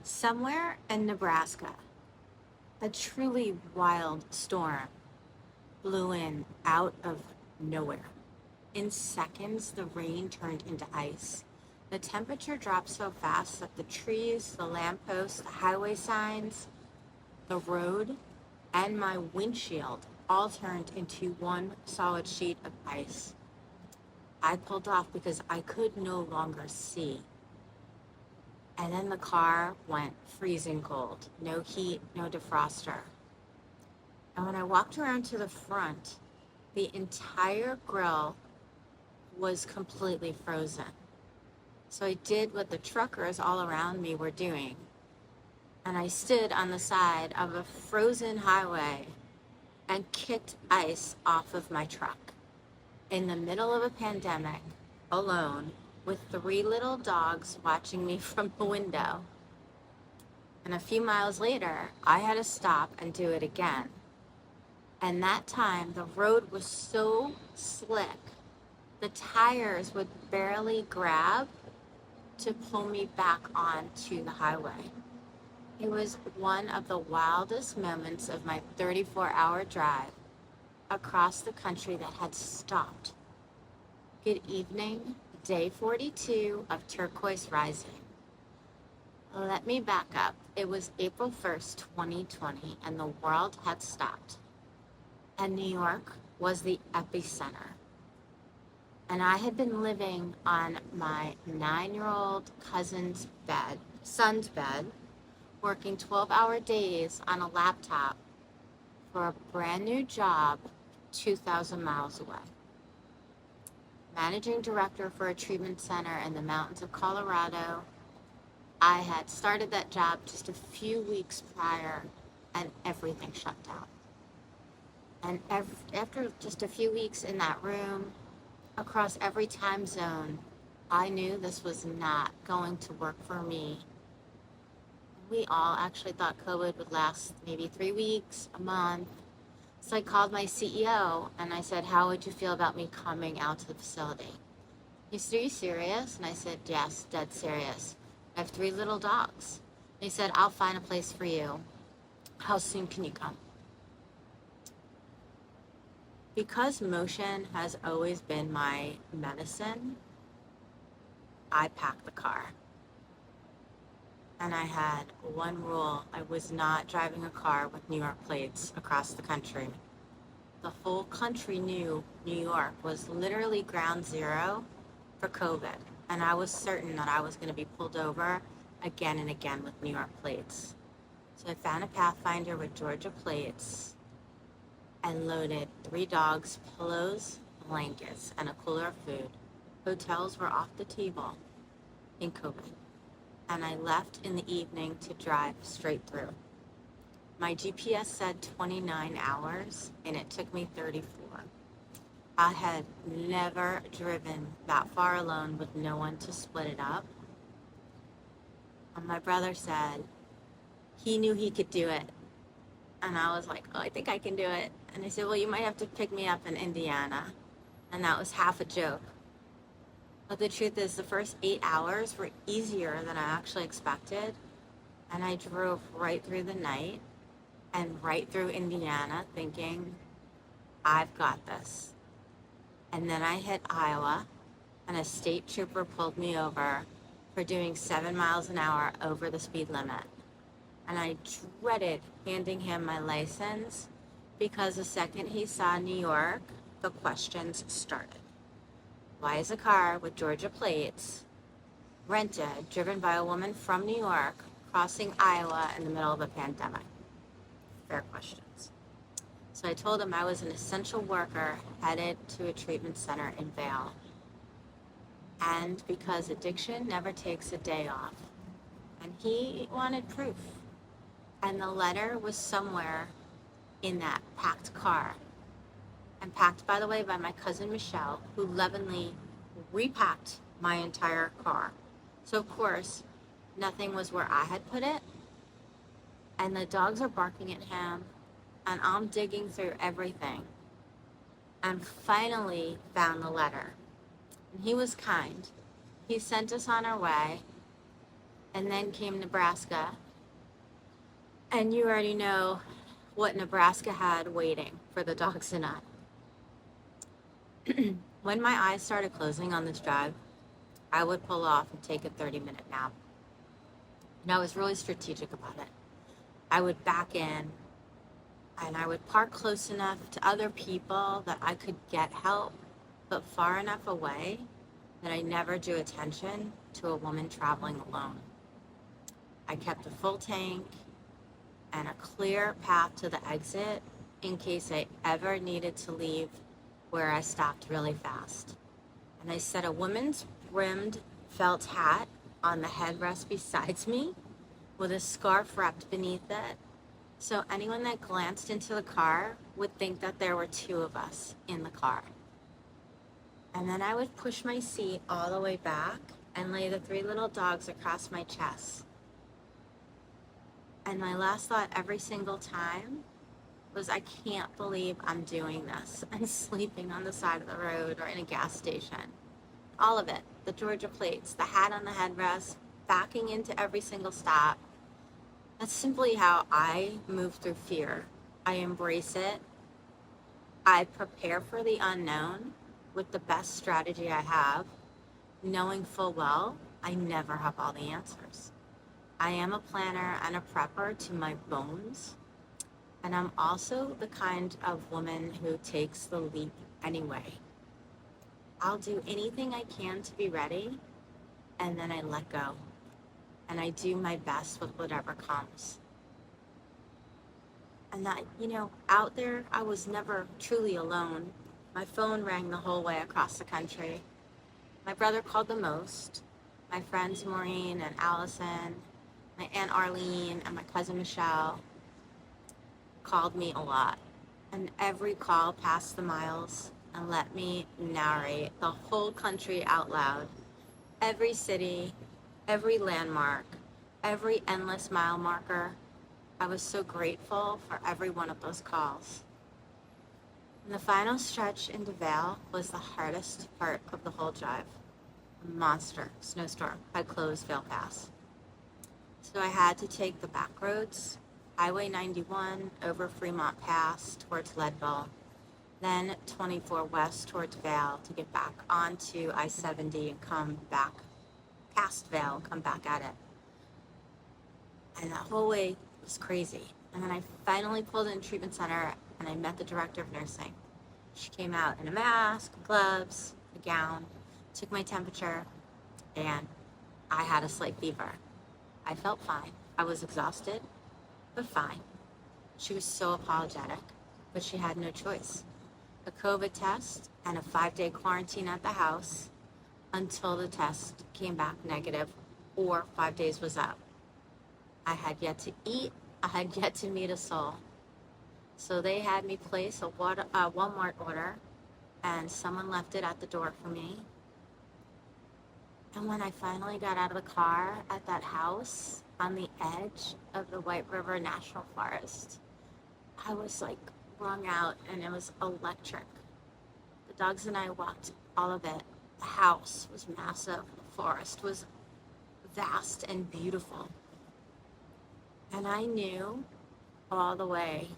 Somewhere in Nebraska, a truly wild storm blew in out of nowhere. In seconds, the rain turned into ice. The temperature dropped so fast that the trees, the lampposts, the highway signs, the road, and my windshield all turned into one solid sheet of ice. I pulled off because I could no longer see. And then the car went freezing cold. No heat, no defroster. And when I walked around to the front, the entire grill was completely frozen. So I did what the truckers all around me were doing. And I stood on the side of a frozen highway and kicked ice off of my truck in the middle of a pandemic, alone, with three little dogs watching me from the window. And a few miles later, I had to stop and do it again. And that time, the road was so slick, the tires would barely grab to pull me back onto the highway. It was one of the wildest moments of my 34-hour drive across the country that had stopped. Good evening, day 42 of Turquoise Rising. Let me back up. It was April 1st, 2020, and the world had stopped. And New York was the epicenter. And I had been living on my 9-year-old son's bed, working 12-hour days on a laptop for a brand new job 2,000 miles away. Managing director for a treatment center in the mountains of Colorado. I had started that job just a few weeks prior, and everything shut down. And after just a few weeks in that room, across every time zone, I knew this was not going to work for me. We all actually thought COVID would last maybe 3 weeks, a month. So I called my CEO and I said, how would you feel about me coming out to the facility? He said, are you serious? And I said, yes, dead serious. I have 3 little dogs. And he said, I'll find a place for you. How soon can you come? Because motion has always been my medicine, I packed the car. And I had one rule. I was not driving a car with New York plates across the country. The whole country knew New York was literally ground zero for COVID. And I was certain that I was going to be pulled over again and again with New York plates. So I found a Pathfinder with Georgia plates and loaded 3 dogs, pillows, blankets, and a cooler of food. Hotels were off the table in COVID. And I left in the evening to drive straight through. My GPS said 29 hours, and it took me 34. I had never driven that far alone with no one to split it up. And my brother said he knew he could do it. And I was like, oh, I think I can do it. And I said, well, you might have to pick me up in Indiana. And that was half a joke. But the truth is, the first 8 hours were easier than I actually expected. And I drove right through the night and right through Indiana thinking, I've got this. And then I hit Iowa, and a state trooper pulled me over for doing 7 miles an hour over the speed limit. And I dreaded handing him my license because the second he saw New York, the questions started. Why is a car with Georgia plates, rented, driven by a woman from New York, crossing Iowa in the middle of a pandemic? Fair questions. So I told him I was an essential worker headed to a treatment center in Vail. And because addiction never takes a day off. And he wanted proof. And the letter was somewhere in that packed car. And packed, by the way, by my cousin Michelle, who lovingly repacked my entire car. So, of course, nothing was where I had put it. And the dogs are barking at him. And I'm digging through everything. And finally found the letter. And he was kind. He sent us on our way. And then came Nebraska. And you already know what Nebraska had waiting for the dogs and I. When my eyes started closing on this drive, I would pull off and take a 30-minute nap. And I was really strategic about it. I would back in and I would park close enough to other people that I could get help, but far enough away that I never drew attention to a woman traveling alone. I kept a full tank and a clear path to the exit in case I ever needed to leave where I stopped really fast. And I set a woman's brimmed felt hat on the headrest beside me with a scarf wrapped beneath it, so anyone that glanced into the car would think that there were two of us in the car. And then I would push my seat all the way back and lay the 3 little dogs across my chest. And my last thought every single time was, I can't believe I'm doing this and sleeping on the side of the road or in a gas station. All of it, the Georgia plates, the hat on the headrest, backing into every single stop. That's simply how I move through fear. I embrace it. I prepare for the unknown with the best strategy I have, knowing full well I never have all the answers. I am a planner and a prepper to my bones, and I'm also the kind of woman who takes the leap anyway. I'll do anything I can to be ready, and then I let go. And I do my best with whatever comes. And that, out there, I was never truly alone. My phone rang the whole way across the country. My brother called the most. My friends Maureen and Allison, my Aunt Arlene, and my cousin Michelle called me a lot. And every call passed the miles and let me narrate the whole country out loud. Every city, every landmark, every endless mile marker. I was so grateful for every one of those calls. And the final stretch into Vail was the hardest part of the whole drive. A monster snowstorm had closed Vail Pass. So I had to take the back roads, Highway 91 over Fremont Pass towards Leadville, then 24 west towards Vail to get back onto I-70 and come back past Vail, come back at it. And that whole way was crazy. And then I finally pulled in treatment center and I met the director of nursing. She came out in a mask, gloves, a gown, took my temperature, and I had a slight fever. I felt fine. I was exhausted, but fine. She was so apologetic, but she had no choice. A COVID test and a 5-day quarantine at the house until the test came back negative or 5 days was up. I had yet to eat. I had yet to meet a soul. So they had me place a Walmart order, and someone left it at the door for me. And when I finally got out of the car at that house on the edge of the White River National Forest, I was like wrung out, and it was electric. The dogs and I walked all of it. The house was massive. The forest was vast and beautiful. And I knew all the way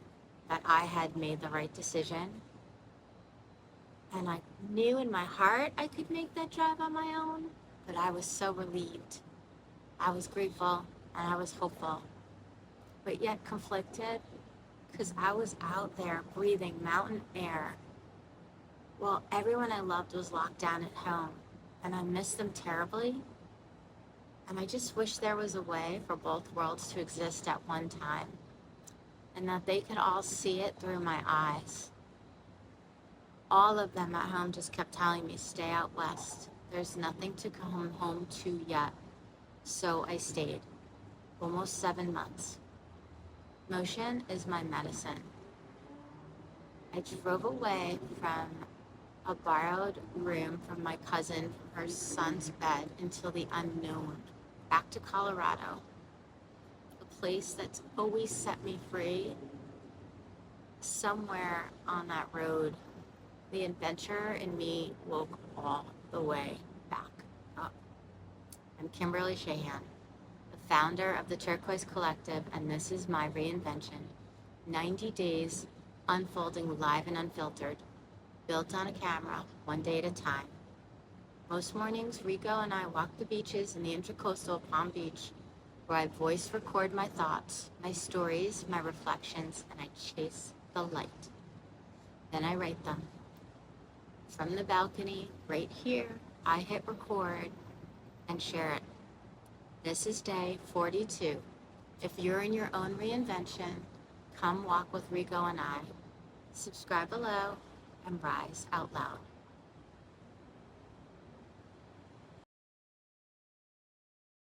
that I had made the right decision. And I knew in my heart I could make that drive on my own, but I was so relieved. I was grateful and I was hopeful, but yet conflicted, because I was out there breathing mountain air while everyone I loved was locked down at home, and I missed them terribly. And I just wish there was a way for both worlds to exist at one time, and that they could all see it through my eyes. All of them at home just kept telling me, stay out west. There's nothing to come home to yet. So I stayed. Almost 7 months. Motion is my medicine. I drove away from a borrowed room from my cousin from her son's bed until the unknown, back to Colorado, a place that's always set me free. Somewhere on that road, the adventure in me woke all the way back up. I'm Kimberly Sheahan, founder of the Turquoise Collective, and this is my reinvention. 90 days, unfolding live and unfiltered, built on a camera, one day at a time. Most mornings, Rico and I walk the beaches in the Intracoastal Palm Beach, where I voice record my thoughts, my stories, my reflections, and I chase the light. Then I write them. From the balcony, right here, I hit record and share it. This is day 42. If you're in your own reinvention, come walk with Rico and I. Subscribe below and rise out loud.